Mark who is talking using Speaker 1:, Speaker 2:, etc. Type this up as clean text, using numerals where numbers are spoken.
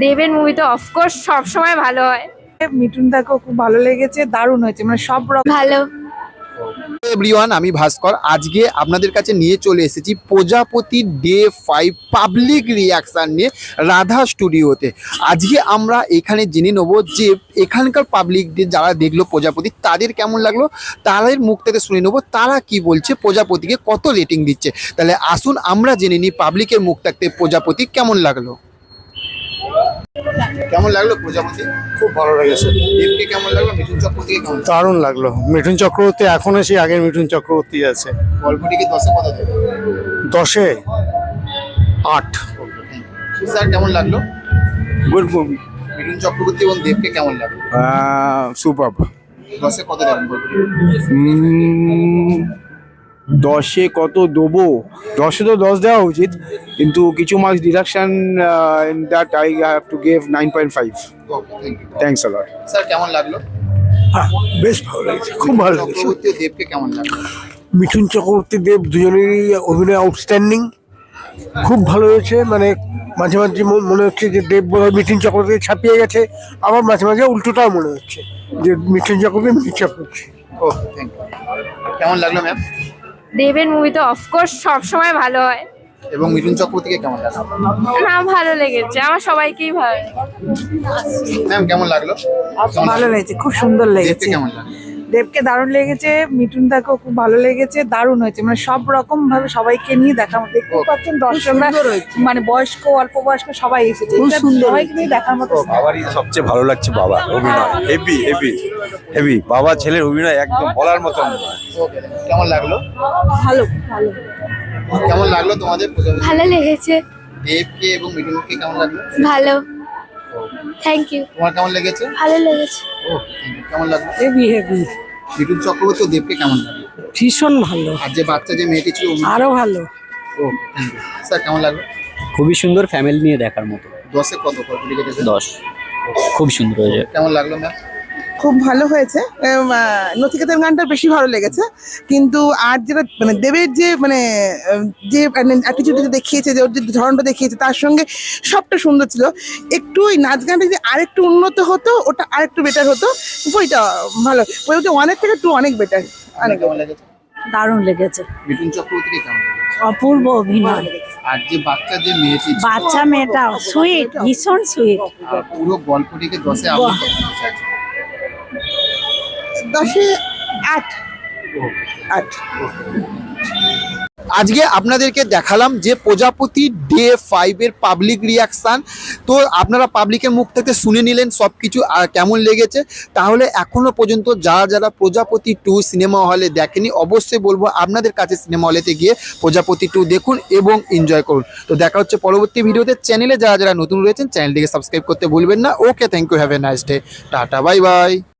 Speaker 1: দেবের মুভি তো অফকোর্স সবসময় ভালো হয়।
Speaker 2: মিঠুনদাকেও খুব ভালো লেগেছে, দারুণ হয়েছে, মানে সব রকম
Speaker 1: ভালো।
Speaker 3: এভরিওয়ান, আমি ভাস্কর। আজকে আপনাদের কাছে নিয়ে চলে এসেছি প্রজাপতি ডে 5 পাবলিক রিয়াকশান নিয়ে রাধা স্টুডিওতে। আজকে আমরা এখানে জেনে নেবো যে এখানকার পাবলিক ডে যারা দেখলো প্রজাপতি তাদের কেমন লাগলো, তাদের মুখ থেকে শুনে নেবো তারা কি বলছে, প্রজাপতিকে কত রেটিং দিচ্ছে। তাহলে আসুন আমরা জেনে নিই পাবলিকের মুখ থাকতে প্রজাপতি কেমন লাগলো। কেমন লাগলো প্রজাপতি?
Speaker 4: খুব ভালো লেগেছে।
Speaker 3: দেবকে কেমন লাগলো? মিঠুন চক্রবর্তীকে কেমন লাগলো?
Speaker 4: দারুণ লাগলো। মিঠুন চক্রবর্তী এখনো সেই আগের মিঠুন চক্রবর্তী আছে।
Speaker 3: গল্পটিকে 10-এ কত দেবে?
Speaker 4: 10-এ 8।
Speaker 3: স্যার কেমন লাগলো?
Speaker 5: গুড মুভি,
Speaker 3: মিঠুন চক্রবর্তী এবং দেবকে কেমন লাগলো?
Speaker 5: সুপার।
Speaker 3: 10-এ কত দেবেন গল্পটিকে?
Speaker 5: 10-এ কত দেবো? 10-এ তো 10 দেওয়া উচিত, কিন্তু কিছু marks deduction in that I have to give 9.5। Thanks a lot.
Speaker 3: Sir কেমন লাগলো?
Speaker 4: বেশ ভালো লেগেছে, খুব ভালো লেগেছে।
Speaker 3: চক্রবর্তী ও দেবকে কেমন লাগলো?
Speaker 4: মিঠুন চক্রবর্তী দেব দুজনেরই অভিনয় আউটস্ট্যান্ডিং, খুব ভালো হয়েছে। মানে মাঝে মাঝে মনে হচ্ছে যে দেব বোধহয় মিঠুন চক্রবর্তী ছাপিয়ে গেছে, আবার মাঝে মাঝে উল্টোটাও মনে হচ্ছে যে মিঠুন চক্রবর্তী।
Speaker 3: ও থ্যাংক ইউ। কেমন লাগলো ম্যাম?
Speaker 1: দেবের মুভি তো অফকোর্স সবসময় ভালো হয়।
Speaker 3: এবং মিঠুন চক্রবর্তীকে কেমন লাগলো?
Speaker 1: না, ভালো লেগেছে, আমার সবাইকেই ভালো।
Speaker 3: ম্যাম কেমন লাগলো?
Speaker 2: ভালো লেগেছে, খুব সুন্দর
Speaker 3: দেবকে
Speaker 2: লেগেছে।
Speaker 3: কেমন লাগলো?
Speaker 2: দেবকে দারুণ লেগেছে, মিঠুনদাকেও খুব ভালো লেগেছে, দারুণ হয়েছে, মানে সব রকম ভাবে সবাইকে নিয়ে দেখার মতো। দেখতে পাচ্ছেন দর্শকরা, মানে বয়স্ক অল্প বয়স্ক সবাই এসেছে, এটা সবাইকে নিয়ে দেখার মতো।
Speaker 6: বাবারই সবচেয়ে ভালো লাগছে, বাবার অভিনয় হেভি হেভি হেভি। বাবা ছেলের অভিনয় একদম বলার মতন নয়।
Speaker 3: ওকে, কেমন লাগলো?
Speaker 2: ভালো ভালো।
Speaker 3: কেমন লাগলো তোমাদের প্রজাপতি?
Speaker 1: ভালো লেগেছে।
Speaker 3: দেবকে এবং মিঠুনকে কেমন লাগলো?
Speaker 1: ভালো, থ্যাংক ইউ।
Speaker 3: তোমার কেমন লেগেছে?
Speaker 1: ভালো লেগেছে।
Speaker 3: ও thank you. কেমন লাগলো?
Speaker 2: হেভি হেভি,
Speaker 3: মিঠুন চক্রবর্তী ও দেবকে কেমন লাগলো?
Speaker 2: ভীষণ ভালো,
Speaker 3: আর যে বাচ্চা যে মেয়েটি ছিল
Speaker 2: আরো ভালো।
Speaker 3: ও থ্যাংক ইউ। স্যার কেমন লাগলো?
Speaker 7: খুবই সুন্দর, ফ্যামিলি নিয়ে দেখার মতো।
Speaker 3: 10-এ কত গল্পটিকে দেবেন?
Speaker 7: 10। খুব সুন্দর হয়েছে।
Speaker 3: কেমন লাগলো ম্যাম?
Speaker 8: খুব ভালো হয়েছে। নচিকেতার গানটা বেশি ভালো লেগেছে, কিন্তু আর যেটা মানে দেবের যে মানে যে অ্যাটিটিউড দেখিয়েছে, যে ওর যে ধরনটা দেখিয়েছে, তার সঙ্গে সবটা সুন্দর ছিল। একটু ওই নাচ গানটা যদি আরেকটু উন্নত হতো, ওটা আরেকটু বেটার হতো। ওইটা ভালো, ওই হচ্ছে অনেক থেকে একটু অনেক বেটার।
Speaker 3: অনেক কেমন লেগেছে?
Speaker 2: দারুণ লেগেছে,
Speaker 3: মিঠুন চক্রবর্তীকে কেমন লেগেছে?
Speaker 2: অপূর্ব অভিনয়।
Speaker 3: আর যে বাচ্চা যে মেয়েটি ছিল,
Speaker 2: বাচ্চা মেয়েটা সুইট, ভীষণ সুইট।
Speaker 3: পুরো গল্পটিকে 10-এ আপনি কত দিতে চাইছেন?
Speaker 8: 10-এ 8।
Speaker 3: আজকে আপনাদেরকে দেখালাম যে প্রজাপতি ডে 5 এর পাবলিক রিয়াকশান। তো আপনারা পাবলিকের মুখ থেকে শুনে নিলেন সব কিছু আর কেমন লেগেছে। তাহলে এখনো পর্যন্ত যারা যারা প্রজাপতি 2 সিনেমা হলে দেখেনি, অবশ্যই বলবো আপনাদের কাছে সিনেমা হলেতে গিয়ে প্রজাপতি 2 দেখুন এবং এনজয় করুন। তো দেখা হচ্ছে পরবর্তী ভিডিওতে। চ্যানেলে যারা যারা নতুন রয়েছেন চ্যানেলটিকে সাবস্ক্রাইব করতে ভুলবেন না। Okay, thank you, have a nice day, tata, bye by.